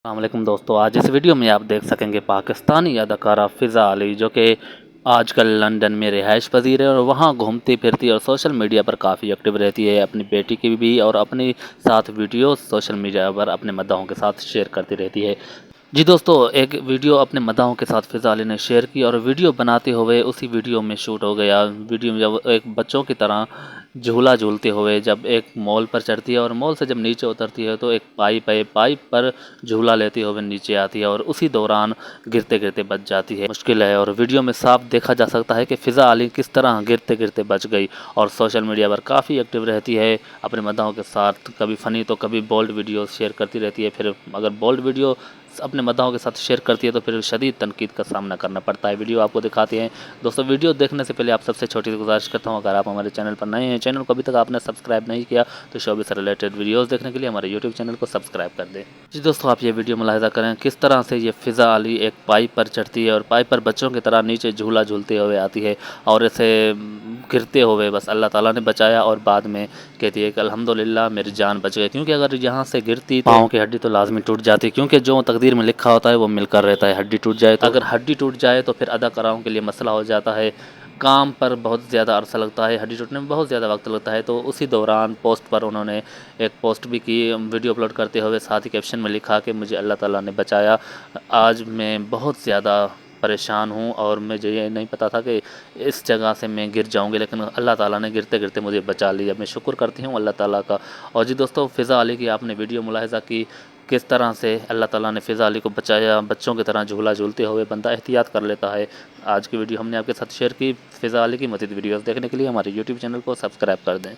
السلام علیکم دوستو، آج اس ویڈیو میں آپ دیکھ سکیں گے پاکستانی اداکارہ فضا علی جو کہ آج کل لندن میں رہائش پذیر ہے اور وہاں گھومتی پھرتی اور سوشل میڈیا پر کافی ایکٹیو رہتی ہے، اپنی بیٹی کی بھی اور اپنی ساتھ ویڈیوز سوشل میڈیا پر اپنے مداحوں کے ساتھ شیئر کرتی رہتی ہے۔ جی دوستو، ایک ویڈیو اپنے مداحوں کے ساتھ فضا علی نے شیئر کی اور ویڈیو بناتے ہوئے اسی ویڈیو میں شوٹ ہو گیا۔ ویڈیو میں جب ایک بچوں کی طرح جھولا جھولتے ہوئے جب ایک مال پر چڑھتی ہے اور مال سے جب نیچے اترتی ہے تو ایک پائپ پر جھولا لیتے ہوئے نیچے آتی ہے اور اسی دوران گرتے گرتے بچ جاتی ہے۔ مشکل ہے اور ویڈیو میں صاف دیکھا جا سکتا ہے کہ فضا علی کس طرح گرتے گرتے بچ گئی اور سوشل میڈیا پر کافی ایکٹیو رہتی ہے اپنے مداحوں کے ساتھ، کبھی فنی تو کبھی بولڈ ویڈیو شیئر کرتی رہتی ہے۔ پھر اگر بولڈ ویڈیو اپنے مداحوں کے ساتھ شیئر کرتی ہے تو پھر شدید تنقید کا سامنا کرنا پڑتا ہے۔ ویڈیو آپ کو دکھاتے ہیں دوستو۔ ویڈیو دیکھنے سے پہلے آپ سب سے چھوٹی سی گزارش کرتا ہوں، اگر آپ ہمارے چینل پر نئے ہیں، چینل کو ابھی تک آپ نے سبسکرائب نہیں کیا تو شوبز سے ریلیٹڈ ویڈیوز دیکھنے کے لیے ہمارے یوٹیوب چینل کو سبسکرائب کر دیں۔ جی دوستو، آپ یہ ویڈیو ملاحظہ کریں کس طرح سے یہ فضا علی ایک پائپ پر چڑھتی ہے اور پائپ پر بچوں کی طرح نیچے جھولا جھولتے ہوئے آتی ہے اور اسے گرتے ہوئے بس اللہ تعالیٰ نے بچایا اور بعد میں کہتی ہے کہ الحمدللہ میری جان بچ گئی، کیونکہ اگر یہاں سے گرتی پاؤں کی ہڈی تو لازمی ٹوٹ جاتی، کیونکہ جو تقدیر میں لکھا ہوتا ہے وہ مل کر رہتا ہے۔ ہڈی ٹوٹ جائے تو اگر ہڈی ٹوٹ جائے تو پھر اداکاراؤں کے لیے مسئلہ ہو جاتا ہے، کام پر بہت زیادہ عرصہ لگتا ہے، ہڈی ٹوٹنے میں بہت زیادہ وقت لگتا ہے۔ تو اسی دوران پوسٹ پر انہوں نے ایک پوسٹ بھی کی ویڈیو اپلوڈ کرتے ہوئے، ساتھ ہی کیپشن میں لکھا کہ مجھے اللہ تعالیٰ نے بچایا، آج میں بہت زیادہ پریشان ہوں اور مجھے یہ نہیں پتا تھا کہ اس جگہ سے میں گر جاؤں گی، لیکن اللہ تعالیٰ نے گرتے گرتے مجھے بچا لیا، میں شکر کرتی ہوں اللہ تعالیٰ کا۔ اور جی دوستو، فضا علی کی آپ نے ویڈیو ملاحظہ کی کس طرح سے اللہ تعالیٰ نے فضا علی کو بچایا، بچوں کی طرح جھولا جھولتے ہوئے بندہ احتیاط کر لیتا ہے۔ آج کی ویڈیو ہم نے آپ کے ساتھ شیئر کی۔ فضا علی کی مزید ویڈیوز دیکھنے کے لیے ہمارے یوٹیوب چینل کو سبسکرائب کر دیں۔